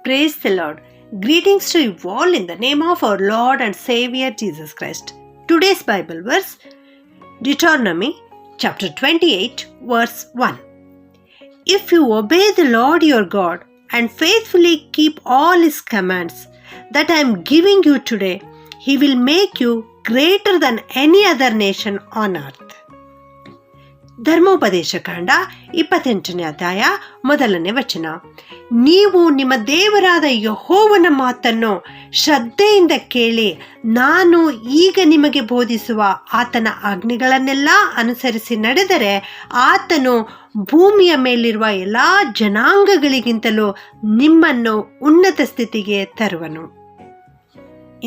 Praise the Lord. Greetings to you all in the name of our Lord and Savior Jesus Christ. Today's Bible verse, Deuteronomy chapter 28 verse 1. If you obey the Lord your God and faithfully keep all his commands that I am giving you today, he will make you greater than any other nation on earth. ಧರ್ಮೋಪದೇಶ ಕಾಂಡ 28ನೇ ಅಧ್ಯಾಯ 1ನೇ ವಚನ. ನೀವು ನಿಮ್ಮ ದೇವರಾದ ಯೆಹೋವನ ಮಾತನ್ನು ಶ್ರದ್ಧೆಯಿಂದ ಕೇಳಿ ನಾನು ಈಗ ನಿಮಗೆ ಬೋಧಿಸುವ ಆತನ ಆಜ್ಞೆಗಳನ್ನೆಲ್ಲ ಅನುಸರಿಸಿ ನಡೆದರೆ ಆತನು ಭೂಮಿಯ ಮೇಲಿರುವ ಎಲ್ಲ ಜನಾಂಗಗಳಿಗಿಂತಲೂ ನಿಮ್ಮನ್ನು ಉನ್ನತ ಸ್ಥಿತಿಗೆ ತರುವನು.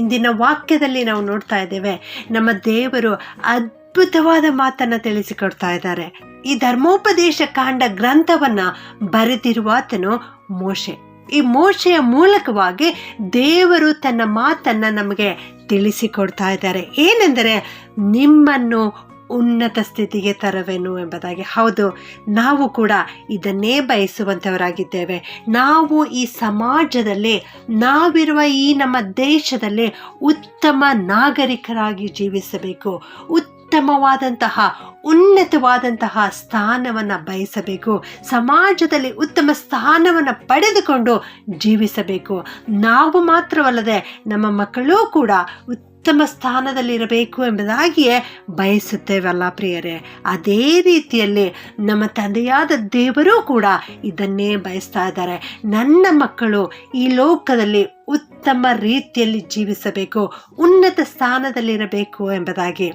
ಇಂದಿನ ವಾಕ್ಯದಲ್ಲಿ ನಾವು ನೋಡ್ತಾ ಇದ್ದೇವೆ, ನಮ್ಮ ದೇವರು ಅದ್ಭುತವಾದ ಮಾತನ್ನು ತಿಳಿಸಿಕೊಡ್ತಾ ಇದ್ದಾರೆ. ಈ ಧರ್ಮೋಪದೇಶ ಕಾಂಡ ಗ್ರಂಥವನ್ನ ಬರೆದಿರುವಾತನು ಮೋಶೆ. ಈ ಮೋಶೆಯ ಮೂಲಕವಾಗಿ ದೇವರು ತನ್ನ ಮಾತನ್ನ ನಮಗೆ ತಿಳಿಸಿಕೊಡ್ತಾ ಇದ್ದಾರೆ. ಏನೆಂದರೆ, ನಿಮ್ಮನ್ನು ಉನ್ನತ ಸ್ಥಿತಿಗೆ ತರುವೆನು ಎಂಬುದಾಗಿ. ಹೌದು, ನಾವು ಕೂಡ ಇದನ್ನೇ ಬಯಸುವಂಥವರಾಗಿದ್ದೇವೆ. ನಾವು ಈ ಸಮಾಜದಲ್ಲಿ, ನಾವಿರುವ ಈ ನಮ್ಮ ದೇಶದಲ್ಲಿ ಉತ್ತಮ ನಾಗರಿಕರಾಗಿ ಜೀವಿಸಬೇಕು, ಉತ್ತಮವಾದಂತಹ ಉನ್ನತವಾದಂತಹ ಸ್ಥಾನವನ್ನು ಬಯಸಬೇಕು, ಸಮಾಜದಲ್ಲಿ ಉತ್ತಮ ಸ್ಥಾನವನ್ನು ಪಡೆದುಕೊಂಡು ಜೀವಿಸಬೇಕು. ನಾವು ಮಾತ್ರವಲ್ಲದೆ ನಮ್ಮ ಮಕ್ಕಳೂ ಕೂಡ ಉತ್ತಮ ಸ್ಥಾನದಲ್ಲಿರಬೇಕು ಎಂಬುದಾಗಿಯೇ ಬಯಸುತ್ತೇವಲ್ಲ ಪ್ರಿಯರೇ. ಅದೇ ರೀತಿಯಲ್ಲಿ ನಮ್ಮ ತಂದೆಯಾದ ದೇವರೂ ಕೂಡ ಇದನ್ನೇ ಬಯಸ್ತಾ ಇದ್ದಾರೆ. ನನ್ನ ಮಕ್ಕಳು ಈ ಲೋಕದಲ್ಲಿ ಉತ್ತಮ ರೀತಿಯಲ್ಲಿ ಜೀವಿಸಬೇಕು, ಉನ್ನತ ಸ್ಥಾನದಲ್ಲಿರಬೇಕು ಎಂಬುದಾಗಿ.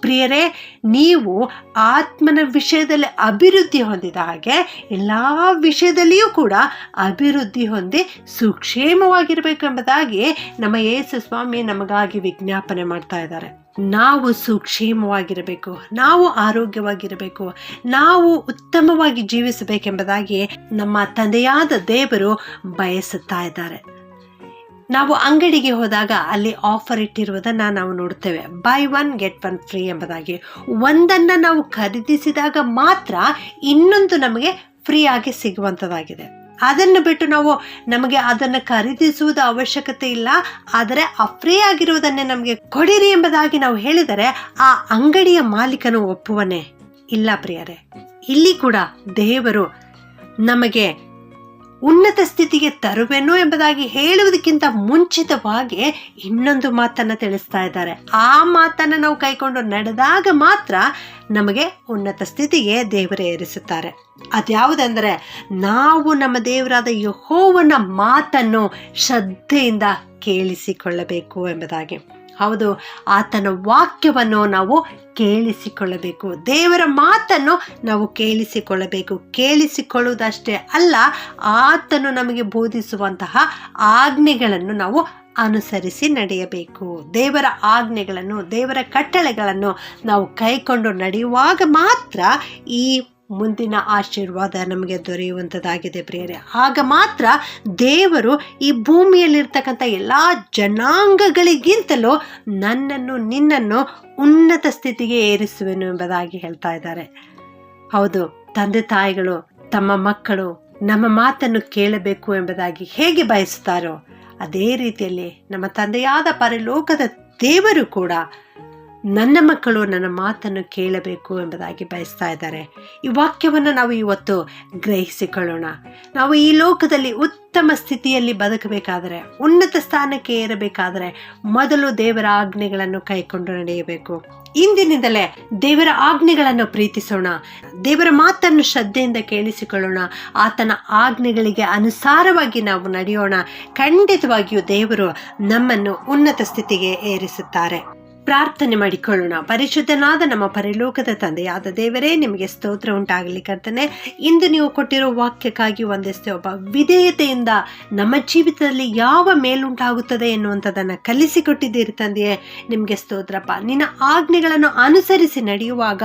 ಪ್ರಿಯರೇ, ನೀವು ಆತ್ಮನ ವಿಷಯದಲ್ಲಿ ಅಭಿವೃದ್ಧಿ ಹೊಂದಿದ ಹಾಗೆ ಎಲ್ಲ ವಿಷಯದಲ್ಲಿಯೂ ಕೂಡ ಅಭಿವೃದ್ಧಿ ಹೊಂದಿ ಸುಕ್ಷೇಮವಾಗಿರಬೇಕು ಎಂಬುದಾಗಿ ನಮ್ಮ ಯೇಸು ಸ್ವಾಮಿ ನಮಗಾಗಿ ವಿಜ್ಞಾಪನೆ ಮಾಡ್ತಾ ಇದ್ದಾರೆ. ನಾವು ಸುಕ್ಷೇಮವಾಗಿರಬೇಕು, ನಾವು ಆರೋಗ್ಯವಾಗಿರಬೇಕು, ನಾವು ಉತ್ತಮವಾಗಿ ಜೀವಿಸಬೇಕೆಂಬುದಾಗಿ ನಮ್ಮ ತಂದೆಯಾದ ದೇವರು ಬಯಸುತ್ತಾ ಇದ್ದಾರೆ. ನಾವು ಅಂಗಡಿಗೆ ಹೋದಾಗ ಅಲ್ಲಿ ಆಫರ್ ಇಟ್ಟಿರುವುದನ್ನು ನಾವು ನೋಡ್ತೇವೆ, by one get one free ಎಂಬುದಾಗಿ. ಒಂದನ್ನು ನಾವು ಖರೀದಿಸಿದಾಗ ಮಾತ್ರ ಇನ್ನೊಂದು ನಮಗೆ ಫ್ರೀ ಆಗಿ ಸಿಗುವಂಥದ್ದಾಗಿದೆ. ಅದನ್ನು ಬಿಟ್ಟು ನಮಗೆ ಅದನ್ನು ಖರೀದಿಸುವುದು ಅವಶ್ಯಕತೆ ಇಲ್ಲ, ಆದರೆ ಆ ಫ್ರೀ ಆಗಿರುವುದನ್ನೇ ನಮಗೆ ಕೊಡಿರಿ ಎಂಬುದಾಗಿ ನಾವು ಹೇಳಿದರೆ ಆ ಅಂಗಡಿಯ ಮಾಲೀಕನು ಒಪ್ಪುವನೇ? ಇಲ್ಲ ಪ್ರಿಯರೇ. ಇಲ್ಲಿ ಕೂಡ ದೇವರು ನಮಗೆ ಉನ್ನತ ಸ್ಥಿತಿಗೆ ತರುವೆನು ಎಂಬುದಾಗಿ ಹೇಳುವುದಕ್ಕಿಂತ ಮುಂಚಿತವಾಗಿ ಇನ್ನೊಂದು ಮಾತನ್ನು ತಿಳಿಸ್ತಾ ಇದ್ದಾರೆ. ಆ ಮಾತನ್ನು ನಾವು ಕೈಕೊಂಡು ನಡೆದಾಗ ಮಾತ್ರ ನಮಗೆ ಉನ್ನತ ಸ್ಥಿತಿಗೆ ದೇವರೇ ಏರಿಸುತ್ತಾರೆ. ಅದ್ಯಾವುದೆಂದರೆ, ನಾವು ನಮ್ಮ ದೇವರಾದ ಯೆಹೋವನ ಮಾತನ್ನು ಶ್ರದ್ಧೆಯಿಂದ ಕೇಳಿಸಿಕೊಳ್ಳಬೇಕು ಎಂಬುದಾಗಿ. ಹೌದು, ಆತನ ವಾಕ್ಯವನ್ನು ನಾವು ಕೇಳಿಸಿಕೊಳ್ಳಬೇಕು, ದೇವರ ಮಾತನ್ನು ನಾವು ಕೇಳಿಸಿಕೊಳ್ಳಬೇಕು. ಕೇಳಿಸಿಕೊಳ್ಳುವುದಷ್ಟೇ ಅಲ್ಲ, ಆತನು ನಮಗೆ ಬೋಧಿಸುವಂತಹ ಆಜ್ಞೆಗಳನ್ನು ನಾವು ಅನುಸರಿಸಿ ನಡೆಯಬೇಕು. ದೇವರ ಆಜ್ಞೆಗಳನ್ನು, ದೇವರ ಕಟ್ಟಳೆಗಳನ್ನು ನಾವು ಕೈಕೊಂಡು ನಡೆಯುವಾಗ ಮಾತ್ರ ಈ ಮುಂದಿನ ಆಶೀರ್ವಾದ ನಮಗೆ ದೊರೆಯುವಂಥದ್ದಾಗಿದೆ ಪ್ರಿಯರೇ. ಆಗ ಮಾತ್ರ ದೇವರು ಈ ಭೂಮಿಯಲ್ಲಿರ್ತಕ್ಕಂಥ ಎಲ್ಲ ಜನಾಂಗಗಳಿಗಿಂತಲೂ ನನ್ನನ್ನು, ನಿನ್ನನ್ನು ಉನ್ನತ ಸ್ಥಿತಿಗೆ ಏರಿಸುವೆನು ಎಂಬುದಾಗಿ ಹೇಳ್ತಾ ಇದ್ದಾರೆ. ಹೌದು, ತಂದೆ ತಾಯಿಗಳು ತಮ್ಮ ಮಕ್ಕಳು ನಮ್ಮ ಮಾತನ್ನು ಕೇಳಬೇಕು ಎಂಬುದಾಗಿ ಹೇಗೆ ಬಯಸುತ್ತಾರೋ ಅದೇ ರೀತಿಯಲ್ಲಿ ನಮ್ಮ ತಂದೆಯಾದ ಪರಲೋಕದ ದೇವರು ಕೂಡ ನನ್ನ ಮಕ್ಕಳು ನನ್ನ ಮಾತನ್ನು ಕೇಳಬೇಕು ಎಂಬುದಾಗಿ ಬಯಸ್ತಾ ಇದ್ದಾರೆ. ಈ ವಾಕ್ಯವನ್ನು ನಾವು ಇವತ್ತು ಗ್ರಹಿಸಿಕೊಳ್ಳೋಣ. ನಾವು ಈ ಲೋಕದಲ್ಲಿ ಉತ್ತಮ ಸ್ಥಿತಿಯಲ್ಲಿ ಬದುಕಬೇಕಾದರೆ, ಉನ್ನತ ಸ್ಥಾನಕ್ಕೆ ಏರಬೇಕಾದರೆ ಮೊದಲು ದೇವರ ಆಜ್ಞೆಗಳನ್ನು ಕೈಕೊಂಡು ನಡೆಯಬೇಕು. ಇಂದಿನಿಂದಲೇ ದೇವರ ಆಜ್ಞೆಗಳನ್ನು ಪ್ರೀತಿಸೋಣ, ದೇವರ ಮಾತನ್ನು ಶ್ರದ್ಧೆಯಿಂದ ಕೇಳಿಸಿಕೊಳ್ಳೋಣ, ಆತನ ಆಜ್ಞೆಗಳಿಗೆ ಅನುಸಾರವಾಗಿ ನಾವು ನಡೆಯೋಣ. ಖಂಡಿತವಾಗಿಯೂ ದೇವರು ನಮ್ಮನ್ನು ಉನ್ನತ ಸ್ಥಿತಿಗೆ ಏರಿಸುತ್ತಾರೆ. ಪ್ರಾರ್ಥನೆ ಮಾಡಿಕೊಳ್ಳೋಣ. ಪರಿಶುದ್ಧನಾದ ನಮ್ಮ ಪರಲೋಕದ ತಂದೆಯಾದ ದೇವರೇ, ನಿಮಗೆ ಸ್ತೋತ್ರ ಉಂಟಾಗಲಿ ಕರ್ತನೆ. ಇಂದು ನೀವು ಕೊಟ್ಟಿರೋ ವಾಕ್ಯಕ್ಕಾಗಿ ಒಂದಷ್ಟೇ ಒಬ್ಬ ವಿಧೇಯತೆಯಿಂದ ನಮ್ಮ ಜೀವಿತದಲ್ಲಿ ಯಾವ ಮೇಲುಂಟಾಗುತ್ತದೆ ಎನ್ನುವಂಥದ್ದನ್ನು ಕಲಿಸಿಕೊಟ್ಟಿದ್ದೀರಿ ತಂದೆಯೇ, ನಿಮಗೆ ಸ್ತೋತ್ರಪ್ಪ. ನಿನ್ನ ಆಜ್ಞೆಗಳನ್ನು ಅನುಸರಿಸಿ ನಡೆಯುವಾಗ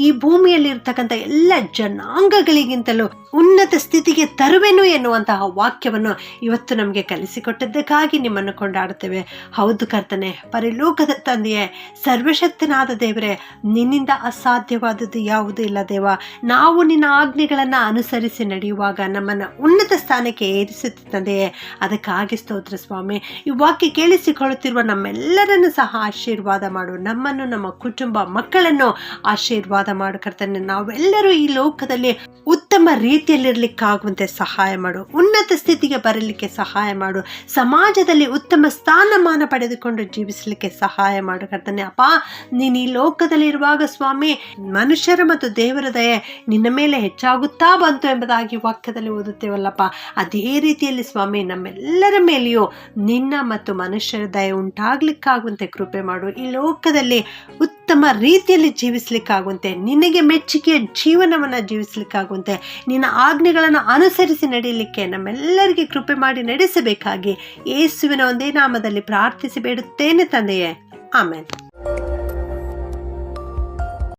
ಈ ಭೂಮಿಯಲ್ಲಿರ್ತಕ್ಕಂಥ ಎಲ್ಲ ಜನಾಂಗಗಳಿಗಿಂತಲೂ ಉನ್ನತ ಸ್ಥಿತಿಗೆ ತರುವೆನು ಎನ್ನುವಂತಹ ವಾಕ್ಯವನ್ನು ಇವತ್ತು ನಮಗೆ ಕಲಿಸಿಕೊಟ್ಟದ್ದಕ್ಕಾಗಿ ನಿಮ್ಮನ್ನು ಕೊಂಡಾಡುತ್ತೇವೆ. ಹೌದು ಕರ್ತನೆ, ಪರಲೋಕದ ತಂದೆಯೇ, ಸರ್ವಶಕ್ತನಾದ ದೇವರೇ, ನಿನ್ನಿಂದ ಅಸಾಧ್ಯವಾದದ್ದು ಯಾವುದೂ ಇಲ್ಲ ದೇವ. ನಾವು ನಿನ್ನ ಆಜ್ಞೆಗಳನ್ನು ಅನುಸರಿಸಿ ನಡೆಯುವಾಗ ನಮ್ಮನ್ನು ಉನ್ನತ ಸ್ಥಾನಕ್ಕೆ ಏರಿಸುತ್ತದೆಯೇ, ಅದಕ್ಕಾಗಿ ಸ್ತೋತ್ರ ಸ್ವಾಮಿ. ಈ ವಾಕ್ಯ ಕೇಳಿಸಿಕೊಳ್ಳುತ್ತಿರುವ ನಮ್ಮೆಲ್ಲರನ್ನು ಸಹ ಆಶೀರ್ವಾದ ಮಾಡು. ನಮ್ಮನ್ನು, ನಮ್ಮ ಕುಟುಂಬ, ಮಕ್ಕಳನ್ನು ಆಶೀರ್ವಾದ ಮಾಡು ಕರ್ತನೆ. ನಾವೆಲ್ಲರೂ ಈ ಲೋಕದಲ್ಲಿ ಉತ್ತಮ ರೀತಿಯಲ್ಲಿರಲಿಕ್ಕಾಗುವಂತೆ ಸಹಾಯ ಮಾಡು. ಉನ್ನತ ಸ್ಥಿತಿಗೆ ಬರಲಿಕ್ಕೆ ಸಹಾಯ ಮಾಡು. ಸಮಾಜದಲ್ಲಿ ಉತ್ತಮ ಸ್ಥಾನಮಾನ ಪಡೆದುಕೊಂಡು ಜೀವಿಸಲಿಕ್ಕೆ ಸಹಾಯ ಮಾಡು ಕರ್ತನೆ. ಅಪ್ಪ, ನೀನು ಈ ಲೋಕದಲ್ಲಿರುವಾಗ ಸ್ವಾಮಿ, ಮನುಷ್ಯರ ಮತ್ತು ದೇವರ ದಯೆ ನಿನ್ನ ಮೇಲೆ ಹೆಚ್ಚಾಗುತ್ತಾ ಬಂತು ಎಂಬುದಾಗಿ ವಾಕ್ಯದಲ್ಲಿ ಓದುತ್ತೇವಲ್ಲಪ್ಪ. ಅದೇ ರೀತಿಯಲ್ಲಿ ಸ್ವಾಮಿ, ನಮ್ಮೆಲ್ಲರ ಮೇಲೆಯೂ ನಿನ್ನ ಮತ್ತು ಮನುಷ್ಯರ ದಯೆ ಉಂಟಾಗ್ಲಿಕ್ಕಾಗುವಂತೆ ಕೃಪೆ ಮಾಡು. ಈ ಲೋಕದಲ್ಲಿ ಉತ್ತಮ ರೀತಿಯಲ್ಲಿ ಜೀವಿಸಲಿಕ್ಕಾಗುವಂತೆ, ನಿನಗೆ ಮೆಚ್ಚುಗೆಯ ಜೀವನವನ್ನು ಜೀವಿಸಲಿಕ್ಕಾಗುವಂತೆ, ನಿನ್ನ ಆಜ್ಞೆಗಳನ್ನು ಅನುಸರಿಸಿ ನಡೆಯಲಿಕ್ಕೆ ನಮ್ಮೆಲ್ಲರಿಗೆ ಕೃಪೆ ಮಾಡಿ ನಡೆಸಬೇಕಾಗಿ ಯೇಸುವಿನ ಒಂದೇ ನಾಮದಲ್ಲಿ ಪ್ರಾರ್ಥಿಸಿ ಬೇಡುತ್ತೇನೆ ತಂದೆಯೇ. ಆಮೆನ್.